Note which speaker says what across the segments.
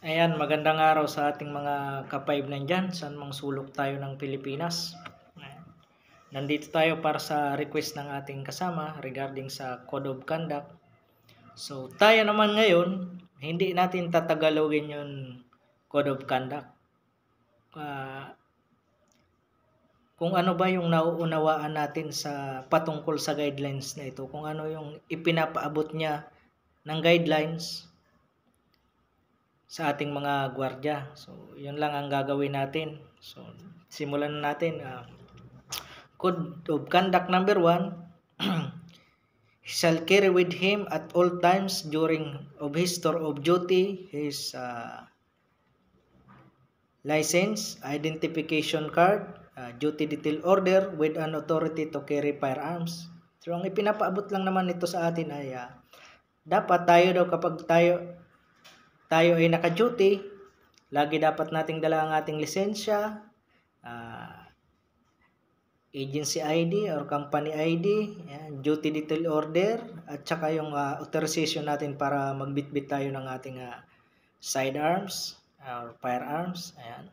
Speaker 1: Ayan, magandang araw sa ating mga ka-5 nandyan, saan mang sulok tayo ng Pilipinas. Ayan. Nandito tayo para sa request ng ating kasama regarding sa Code of Conduct. So, tayo naman ngayon, hindi natin tatagalogin yung Code of Conduct. Kung ano ba yung nauunawaan natin sa patungkol sa guidelines na ito, kung ano yung ipinapaabot niya ng guidelines sa ating mga gwardiya. So, yun lang ang gagawin natin. So, simulan na natin. Code of Conduct number 1. He shall carry with him at all times during of his tour of duty his license, identification card, duty detail order with an authority to carry firearms. So, ang ipinapaabot lang naman nito sa atin ay dapat tayo daw kapag tayo ay naka-duty, lagi dapat nating dala ang ating lisensya, agency ID or company ID, yan, duty detail order, at saka yung authorization natin para magbitbit tayo ng ating sidearms or firearms. Ayan.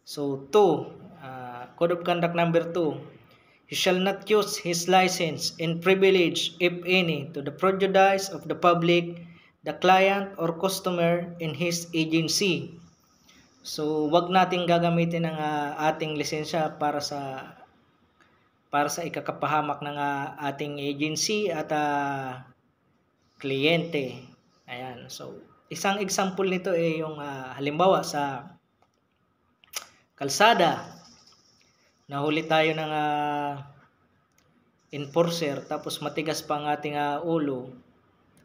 Speaker 1: So, 2, Code of Conduct number 2. He shall not use his license in privilege, if any, to the prejudice of the public, the client, or customer in his agency. So, wag nating gagamitin ang ating lisensya para sa ikakapahamak ng ating agency at kliyente. Ayan. So, isang example nito ay yung halimbawa sa kalsada, nahuli tayo ng enforcer tapos matigas pa ang ating ulo.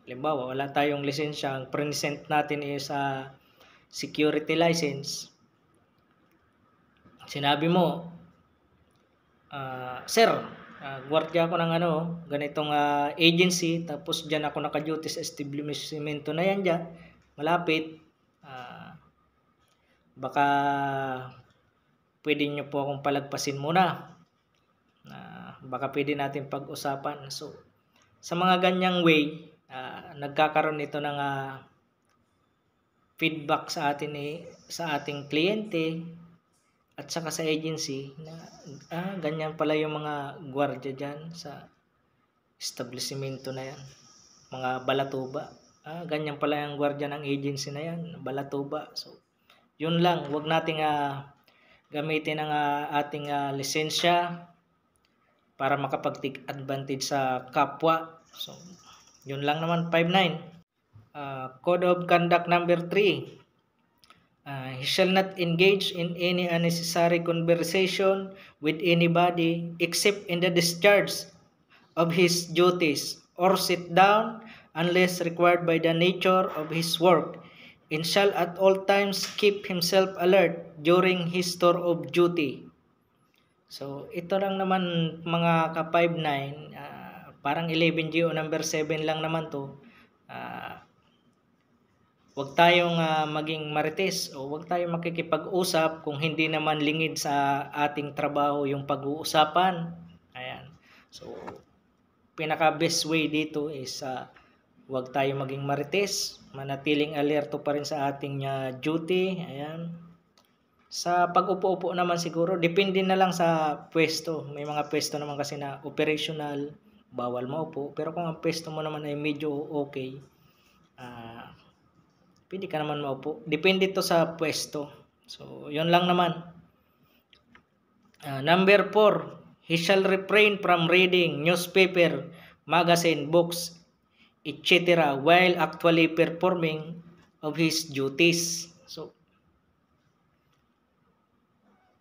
Speaker 1: Halimbawa, wala tayong lisensya, ang present natin is security license. Sinabi mo, sir, gwardiya ako ng ganitong agency, tapos dyan ako naka-duty sa establishmento na yan dyan, malapit. Baka pwede nyo po akong palagpasin muna. Baka pwede natin pag-usapan. So, sa mga ganyang way, nagkakaroon ito ng feedback sa ating kliyente at saka sa agency na ganyan pala yung mga gwardiya dyan sa establishmento na yan, mga balatuba. Ganyan pala yung gwardiya ng agency na yan, balatuba. So, yun lang, wag nating gamitin ang ating lisensya para makapag-take advantage sa kapwa. So, yun lang naman. 5.9. Code of Conduct number 3. He shall not engage in any unnecessary conversation with anybody except in the discharge of his duties, or sit down unless required by the nature of his work, and shall at all times keep himself alert during his tour of duty. So, ito lang naman mga ka-5.9, parang 11GO number 7 lang naman to. Huwag tayong maging marites o huwag tayong makikipag-usap kung hindi naman lingid sa ating trabaho yung pag-uusapan. Ayan. So, pinaka-best way dito is huwag tayong maging marites, manatiling alerto pa rin sa ating duty. Ayan. Sa pag-upo-upo naman siguro, depende na lang sa pwesto. May mga pwesto naman kasi na operational, bawal maupo. Pero kung ang pwesto mo naman ay medyo okay, pwede ka naman maupo. Depende to sa pwesto. So, yun lang naman. Number 4, he shall refrain from reading newspaper, magazine, books, etc. while actually performing of his duties. So,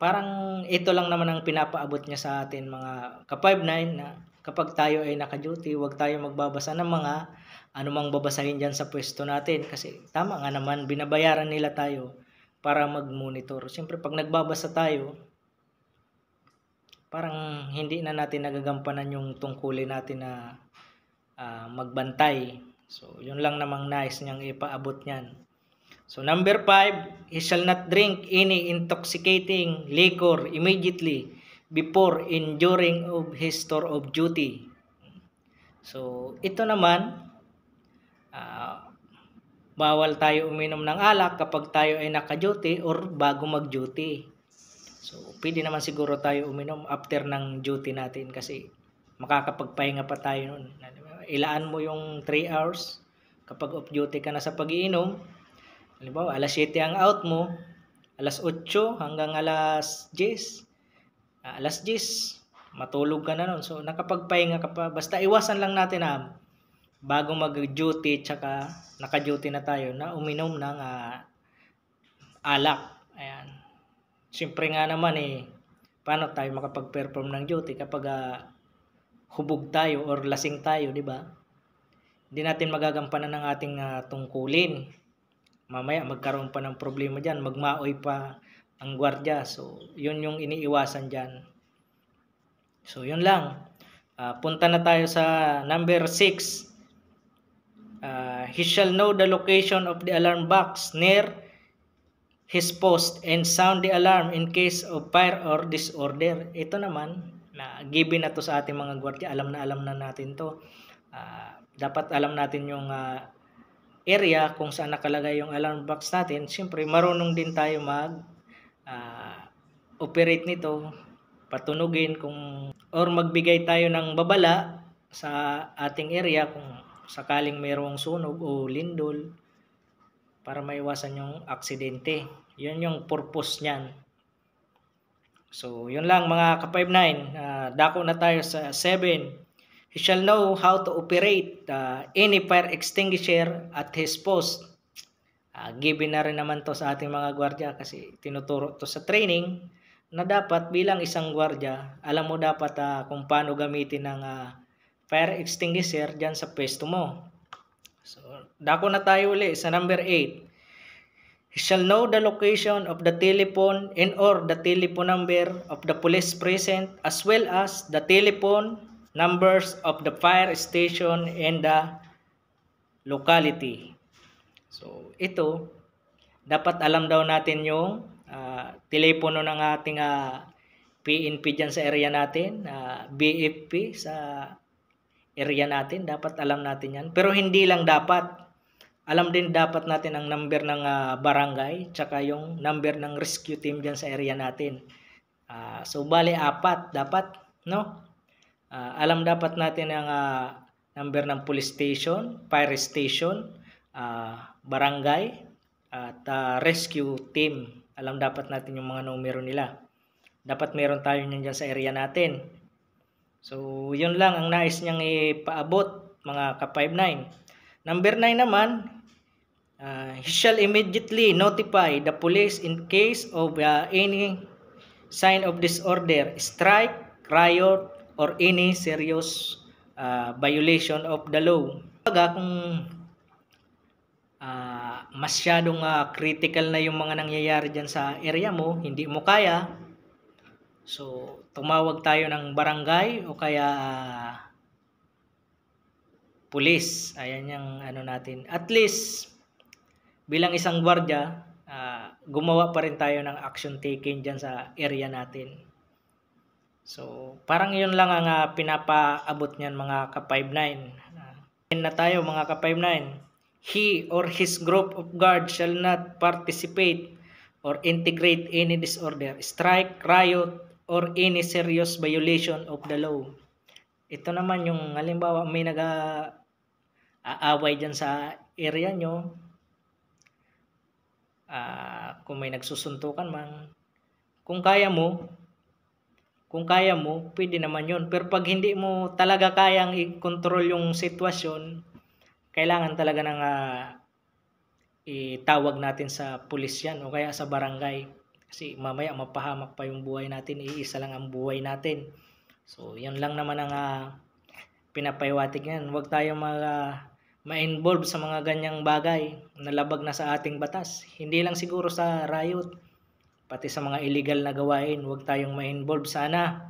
Speaker 1: parang ito lang naman ang pinapaabot niya sa atin mga ka-5.9 na kapag tayo ay naka-duty, huwag tayo magbabasa ng mga anumang babasahin dyan sa pwesto natin. Kasi tama nga naman, binabayaran nila tayo para mag-monitor. Siyempre, pag nagbabasa tayo, parang hindi na natin nagagampanan yung tungkulin natin na magbantay. So, yun lang namang nice niyang ipaabot niyan. So, number 5, he shall not drink any intoxicating liquor immediately before and during of his tour of duty. So, ito naman, bawal tayo uminom ng alak kapag tayo ay naka-duty or bago mag-duty. So, pwede naman siguro tayo uminom after ng duty natin kasi makakapagpahinga pa tayo nun. Ilaan mo yung 3 hours kapag off-duty ka na sa pag-iinom. Halimbawa, alas 7 ang out mo, alas 8 hanggang alas 10. Alas 10, matulog ka na nun. So, nakapagpahinga ka pa. Basta iwasan lang natin na bago mag-duty tsaka naka-duty na tayo na uminom ng alak. Ayan. Siyempre nga naman paano tayo makapag-perform ng duty kapag hubog tayo or lasing tayo, di ba? Hindi natin magagampanan ng ating tungkulin. Mamaya magkaroon pa ng problema dyan, magmaoy pa ang gwardiya. So, yun yung iniiwasan dyan. So, yun lang. Punta na tayo sa number 6. He shall know the location of the alarm box near his post and sound the alarm in case of fire or disorder. Ito naman, given na to sa ating mga gwardiya. Alam na natin to. Dapat alam natin yung area kung saan nakalagay yung alarm box natin. Siyempre, marunong din tayo operate nito, patunugin or magbigay tayo ng babala sa ating area kung sakaling mayroong sunog o lindol para maiwasan yung aksidente. Yun yung purpose niyan. So, yun lang mga ka-59. Dako na tayo sa 7. He shall know how to operate any fire extinguisher at his post. Given na rin naman to sa ating mga gwardiya kasi tinuturo to sa training na dapat bilang isang gwardiya, alam mo dapat kung paano gamitin ng fire extinguisher dyan sa pwesto mo. So, dako na tayo uli sa number 8. He shall know the location of the telephone and or the telephone number of the police present as well as the telephone numbers of the fire station and the locality. So, ito, dapat alam daw natin yung telepono ng ating PNP dyan sa area natin, BFP sa area natin. Dapat alam natin yan. Pero hindi lang dapat. Alam din dapat natin ang number ng barangay tsaka yung number ng rescue team dyan sa area natin. So, bali 4 dapat, no? Alam dapat natin ang number ng police station, fire station, barangay, at rescue team. Alam dapat natin yung mga numero nila. Dapat meron tayo nyan dyan sa area natin. So, yun lang ang nais niyang ipaabot, mga ka-59. Number 9 naman, he shall immediately notify the police in case of any sign of disorder, strike, riot, or any serious violation of the law. Kung masyadong critical na yung mga nangyayari dyan sa area mo, hindi mo kaya, so tumawag tayo ng barangay o kaya police. Ayan yung natin. At least, bilang isang gwardiya, gumawa pa rin tayo ng action taking dyan sa area natin. So, parang yun lang ang pinapaabot niyan mga ka-59. Na tayo mga ka-59. He or his group of guards shall not participate or integrate any disorder, strike, riot, or any serious violation of the law. Ito naman yung halimbawa may aaway dyan sa area nyo, kung may nagsusuntukan man, kung kaya mo, pwede naman yun. Pero pag hindi mo talaga kayang i-control yung sitwasyon, kailangan talaga ng itawag natin sa pulis yan o kaya sa barangay. Kasi mamaya mapahamak pa yung buhay natin, iisa lang ang buhay natin. So, yan lang naman ang pinapahiwatig yan. Huwag tayong ma-involve sa mga ganyang bagay na labag na sa ating batas. Hindi lang siguro sa riot, pati sa mga illegal na gawain, huwag tayong ma-involve sana.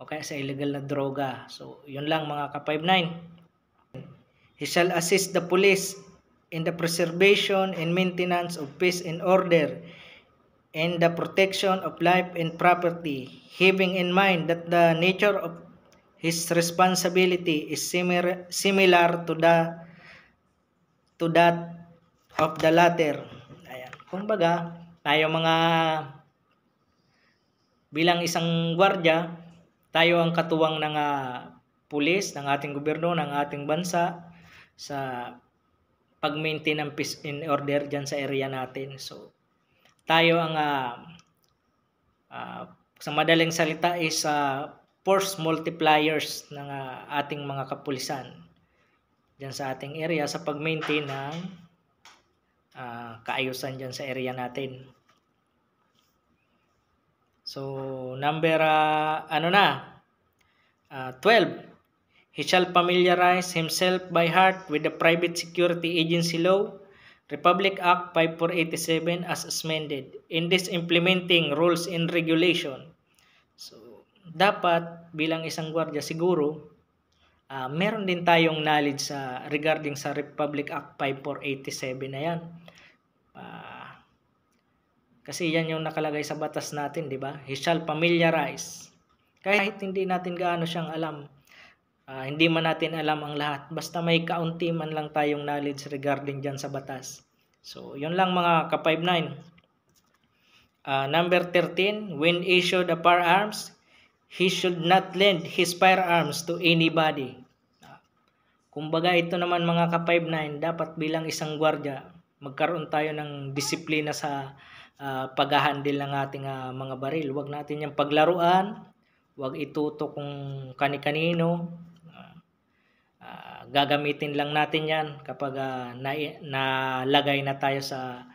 Speaker 1: O kaya sa illegal na droga. So, yun lang mga ka-59. He shall assist the police in the preservation and maintenance of peace and order and the protection of life and property, having in mind that the nature of his responsibility is similar to that of the latter. Ayan. Kumbaga, tayo mga bilang isang gwardiya, tayo ang katuwang ng pulis, ng ating gobyerno, ng ating bansa sa pag-maintain ng peace and order dyan sa area natin. So, tayo ang sa madaling salita is force multipliers ng ating mga kapulisan dyan sa ating area sa pag-maintain ng kaayusan dyan sa area natin. So, number 12. He shall familiarize himself by heart with the Private Security Agency Law, Republic Act 5487 as amended, in this implementing rules and regulation. So, dapat bilang isang gwardiya siguro, meron din tayong knowledge regarding sa Republic Act 5487 na yan. Kasi yan yung nakalagay sa batas natin, di ba? He shall familiarize. Kahit hindi natin gaano siyang alam, hindi man natin alam ang lahat, basta may kaunti man lang tayong knowledge regarding dyan sa batas. So, yun lang mga ka-59. Number 13, when issued a firearms, he should not lend his firearms to anybody. Kumbaga ito naman mga ka-59, dapat bilang isang gwardiya, magkaroon tayo ng disiplina sa pag-handle ng ating mga baril. Huwag natin yung paglaruan, huwag itutok kung kani-kanino. Gagamitin lang natin yan kapag nalagay na tayo sa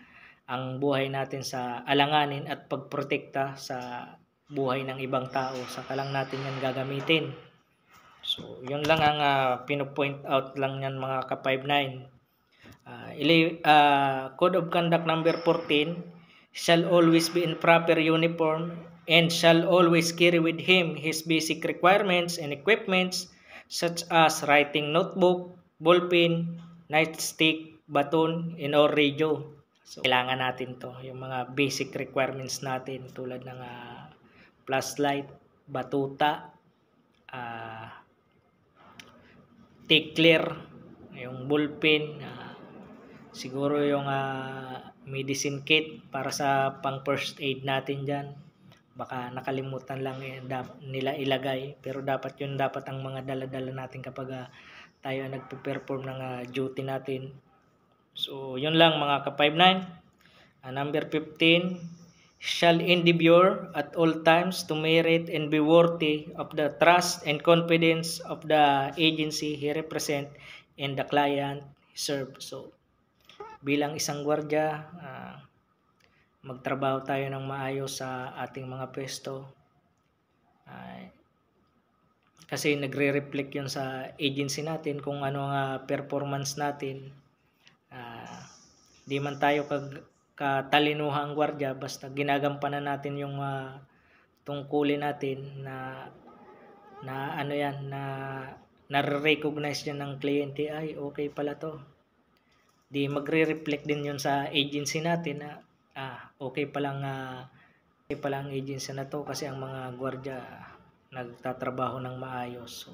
Speaker 1: ang buhay natin sa alanganin at pagprotekta sa buhay ng ibang tao. Saka lang natin yan gagamitin. So, yun lang ang pino-point out lang yan mga ka-59. Code of Conduct number 14, shall always be in proper uniform and shall always carry with him his basic requirements and equipments such as writing notebook, ballpen, nightstick, baton, and or radio. So, kailangan natin to, yung mga basic requirements natin tulad ng flashlight, batuta, tickler, yung ballpen, siguro yung medicine kit para sa pang first aid natin dyan. Baka nakalimutan lang nila ilagay, pero dapat yun dapat ang mga dala-dala natin kapag tayo nagpe-perform ng duty natin. So yun lang mga ka-59. Number 15, shall endeavor at all times to merit and be worthy of the trust and confidence of the agency he represent and the client he serve. So bilang isang gwardiya, magtrabaho tayo ng maayos sa ating mga pwesto. Kasi nagre-reflect yun sa agency natin kung ano ang performance natin. Di man tayo katalinuhang gwardiya, basta ginagampanan natin yung tungkulin natin na nare-recognize yan ng kliyente, ay okay pala to. Di magre-reflect din yun sa agency natin na okay palang agency na to kasi ang mga gwardiya nagtatrabaho ng maayos. So,